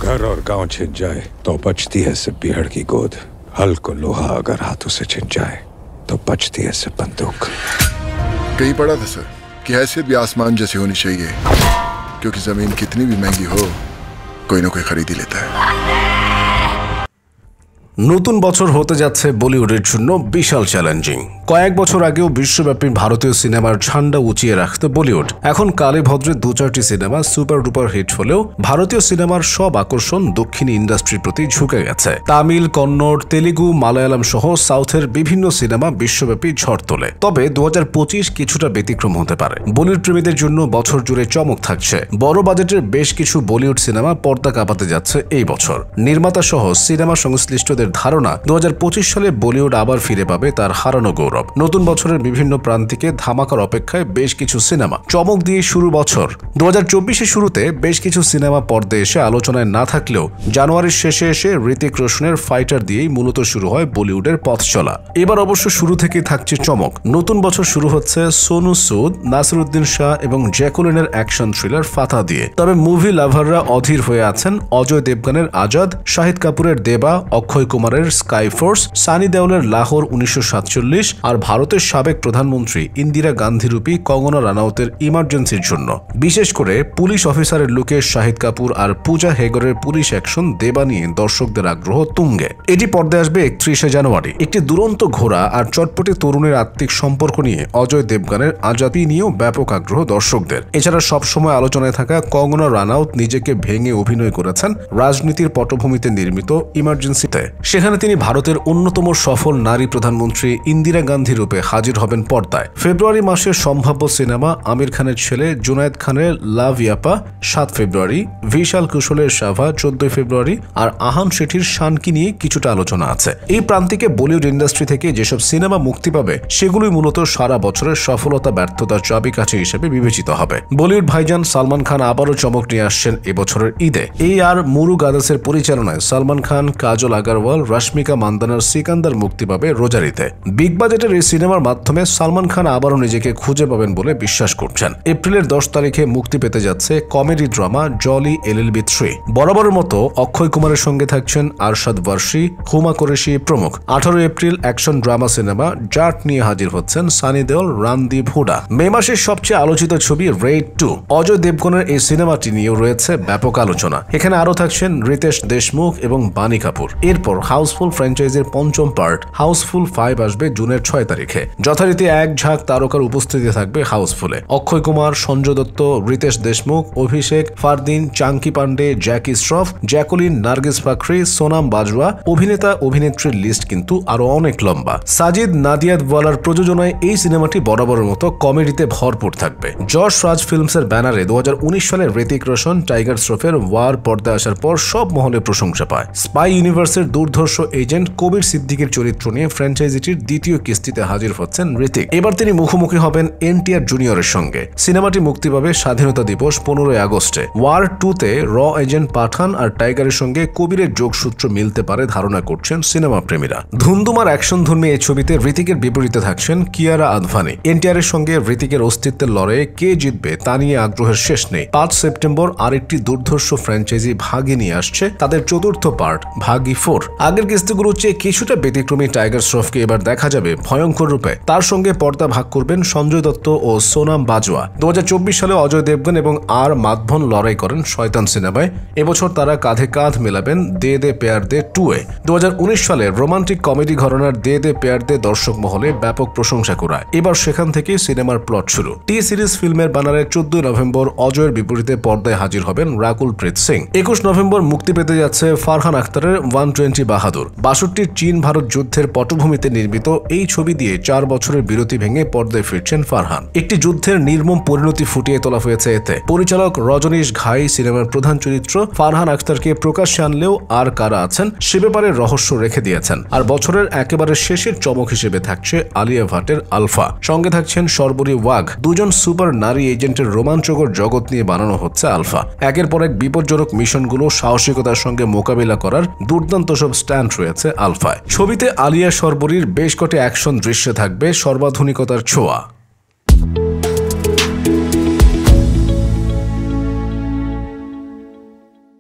घर और गांव छिन जाए तो बचती है सिर्फ बिहड़ की गोद। हल को लोहा अगर हाथों से छिन जाए तो बचती है सिर्फ बंदूक। कहीं पढ़ा था सर कि हैसियत भी आसमान जैसी होनी चाहिए, क्योंकि जमीन कितनी भी महंगी हो कोई ना कोई खरीद ही लेता है। নতুন বছর হতে যাচ্ছে বলিউডের জন্য বিশাল চ্যালেঞ্জিং। কয়েক বছর আগেও বিশ্বব্যাপী ভারতীয় সিনেমার ঝান্ডা উঁচিয়ে রাখতে বলিউড। এখন কালে ভদ্রে দু চারটি সিনেমা সুপার ডুপার হিট হলেও ভারতীয় সিনেমার সব আকর্ষণ দক্ষিণী ইন্ডাস্ট্রির প্রতি ঝুঁকে গেছে। তামিল, কন্নড়, তেলেগু, মালায়ালাম সহ সাউথের বিভিন্ন সিনেমা বিশ্বব্যাপী ঝড় তোলে। তবে 2025 কিছুটা ব্যতিক্রম হতে পারে। বলিউড প্রেমীদের জন্য বছর জুড়ে চমক থাকছে। বড় বাজেটের বেশ কিছু বলিউড সিনেমা পর্দা কাঁপাতে যাচ্ছে এই বছর। নির্মাতা সহ সিনেমা সংশ্লিষ্টদের ধারণা 2025 সালে বলিউড আবার ফিরে পাবে তার হারানো গৌরব। নতুন বছরের বিভিন্ন প্রান্তিকে ধামাকার অপেক্ষায় বেশ কিছু সিনেমা। চমক দিয়ে শুরু বছর। 2024 শুরুতে বেশ কিছু সিনেমা পর্দায় এসে আলোচনায় না থাকলেও জানুয়ারির শেষে এসে ঋতিক রোশনের ফাইটার দিয়েই মূলত শুরু হয় বলিউডের পথ চলা। এবার অবশ্য শুরু থেকেই থাকছে চমক। নতুন বছর শুরু হচ্ছে সোনু সুদ, নাসিরুদ্দিন শাহ এবং জ্যাকুলিনের অ্যাকশন থ্রিলার ফাতা দিয়ে। তবে মুভি লাভাররা অধীর হয়ে আছেন অজয় দেবগানের আজাদ, শাহিদ কাপুরের দেবা, অক্ষয় কুমারের স্কাইফোর্স, সানি দেওলের লাহোর 1947 আর ভারতের সাবেক প্রধানমন্ত্রী ইন্দিরা গান্ধীরূপী কঙ্গনা রানাউতের ইমার্জেন্সির জন্য। বিশেষ করে পুলিশ অফিসারের লুকে শাহিদ কাপুর আর পূজা হেগড়ের পুলিশ অ্যাকশন দেবা নিয়ে দর্শকদের আগ্রহ তুঙ্গে। এটি পর্দায় আসবে 31 জানুয়ারি। একটি দুরন্ত ঘোড়া আর চটপটে তরুণের আত্মিক সম্পর্ক নিয়ে অজয় দেবগানের আজাদি নিয়েও ব্যাপক আগ্রহ দর্শকদের। এছাড়া সবসময় আলোচনায় থাকা কঙ্গনা রানাউত নিজেকে ভেঙে অভিনয় করেছেন রাজনীতির পটভূমিতে নির্মিত ইমার্জেন্সিতে। সেখানে তিনি ভারতের অন্যতম সফল নারী প্রধানমন্ত্রী ইন্দিরা গান্ধী রূপে হাজির হবেন পর্দায়। ফেব্রুয়ারি মাসের সম্ভাব্য সিনেমা আমির খানের ছেলে জুনায়েদ খানের লাভ ইয়াপা 7 ফেব্রুয়ারি, ভিশাল কুশলের শাভা 14 ফেব্রুয়ারি আর আহান শেঠির শানকি নিয়ে কিছুটা আলোচনা আছে। এই প্রান্তিকে বলিউড ইন্ডাস্ট্রি থেকে যেসব সিনেমা মুক্তি পাবে সেগুলোই মূলত সারা বছরের সফলতা ব্যর্থতার চাবিকাঠি হিসেবে বিবেচিত হবে। বলিউড ভাইজান সালমান খান আবারও চমক নিয়ে আসছেন এবছরের ঈদে। এই আর মুরুগাদাসের পরিচালনায় সালমান খান, কাজল আগারওয়াল, রশ্মিকা মান্দানার সিকান্দার মুক্তি পাবে রোজারিতে। বিগ বাজেটের এই সিনেমার মাধ্যমে সালমান খান আবারও নিজেকে খুঁজে পাবেন বলে বিশ্বাস করছেন। এপ্রিলের 10 তারিখে মুক্তি পেতে যাচ্ছে কমেডি ড্রামা জলি LLB 3। বরাবরের মতো অক্ষয় কুমারের সঙ্গে থাকছেন আরশাদ ওয়ারশি, হুমা কুরেশি প্রমুখ। 18 এপ্রিল অ্যাকশন ড্রামা সিনেমা জাট নিয়ে হাজির হচ্ছেন সানি দেওল, রণদীপ হুডা। মে মাসের সবচেয়ে আলোচিত ছবি রেড 2। অজয় দেবগনের এই সিনেমাটি নিয়েও রয়েছে ব্যাপক আলোচনা। এখানে আরও থাকছেন রিতেশ দেশমুখ এবং বানি কাপুর। এরপর হাউসফুল ফ্র্যাঞ্চাইজির পঞ্চম পার্ট হাউসফুল 5 আসবে জুনের 6 তারিখে। যথারীতি এক ঝাঁক তারকার উপস্থিতি থাকবে হাউসফুলে। অক্ষয় কুমার, সঞ্জয় দত্ত, রিতেশ দেশমুখ, অভিষেক, ফারদিন, চাঙ্কি পান্ডে, জ্যাকি শ্রফ, জ্যাকুলিন, নার্গিস ফাকরি, সোনাম বাজওয়া। অভিনেতা অভিনেত্রীর লিস্ট কিন্তু আরো অনেক লম্বা। সাজিদ নাদিয়াদওয়ালার প্রযোজনায় এই সিনেমাটি বরাবরের মতো কমেডিতে ভরপুর থাকবে। যশ রাজ ফিল্মসের ব্যানারে 2019 সালে ঋতিক রোশন টাইগার শ্রফের ওয়ার পর্দায় আসার পর সব মহলে প্রশংসা পায়। স্পাই ইউনিভার্সের দুর্ধর্ষ এজেন্ট কবির সিদ্দিকের চরিত্র নিয়ে ফ্র্যাঞ্চাইজিটির দ্বিতীয় কিস্তিতে হাজির হচ্ছেন ঋতিক। এবার তিনি মুখোমুখি হবেন NTR জুনিয়রের সঙ্গে। সিনেমাটি মুক্তি পাবে স্বাধীনতা দিবস 15 আগস্টে। ওয়ার 2তে র এজেন্ট পাঠান আর টাইগারের সঙ্গে কবিরের যোগসূত্র মিলতে পারে ধারণা করছেন সিনেমা প্রেমীরা। ধুমধুমার অ্যাকশন ধর্মী এই ছবিতে ঋতিকের বিপরীতে থাকছেন কিয়ারা আদভানি। NTR এর সঙ্গে ঋতিকের অস্তিত্বের লড়াইয়ে কে জিতবে তা নিয়ে আগ্রহের শেষ নেই। 5 সেপ্টেম্বর আরেকটি দুর্ধর্ষ ফ্র্যাঞ্চাইজি ভাগি নিয়ে আসছে তাদের চতুর্থ পার্ট ভাগি 4। আগের কিস্তিগুলোর চেয়ে কিছুটা ব্যতিক্রমী টাইগার শ্রফকে এবার দেখা যাবে ভয়ঙ্কর রূপে। তার সঙ্গে পর্দা ভাগ করবেন সঞ্জয় দত্ত ও সোনাম বাজওয়া। 2024 সালে অজয় দেবগন এবং আর মাধবন লড়াই করেন শয়তান সিনেমায়। এবছর তারা কাঁধে কাঁধ মেলাবেন দে দে প্যার দে 2-এ। 2019 সালে রোমান্টিক কমেডি ঘরানার দে দে প্যার দে দর্শক মহলে ব্যাপক প্রশংসা করায়। এবার সেখান থেকে সিনেমার প্লট শুরু। টি সিরিজ ফিল্মের ব্যানারে 14 নভেম্বর অজয়ের বিপরীতে পর্দায় হাজির হবেন রাকুল প্রীত সিং। 21 নভেম্বর মুক্তি পেতে যাচ্ছে ফারহান আখতারের 120 বাহাদুর। 62 চীন ভারত যুদ্ধের পটভূমিতে নির্মিত এই ছবি দিয়ে 4 বছরের বিরতি ভেঙে পর্দায় ফিরছেন ফারহান। একটি যুদ্ধের নির্মম পরিণতি ফুটিয়ে তোলা হয়েছে এতে। পরিচালক রজনীশ ঘাই সিনেমার প্রধান চরিত্র ফারহান আখতারকে প্রকাশ্যে আনলেও আর কারা আছেন সে ব্যাপারে রহস্য রেখে দিয়েছেন। আর বছরের একেবারে শেষের চমক হিসেবে থাকছে আলিয়া ভাটের আলফা। সঙ্গে থাকছেন শর্বরী ওয়াঘ। দুজন সুপার নারী এজেন্টের রোমাঞ্চকর জগৎ নিয়ে বানানো হচ্ছে আলফা। একের পর এক বিপজ্জনক মিশনগুলো সাহসিকতার সঙ্গে মোকাবিলা করার দুর্দান্ত সব স্ট্যান্ড রয়েছে আলফায়। ছবিতে আলিয়া শর্বরীর বেশ কটি অ্যাকশন দৃশ্যে থাকবে সর্বাধুনিকতার ছোঁয়া।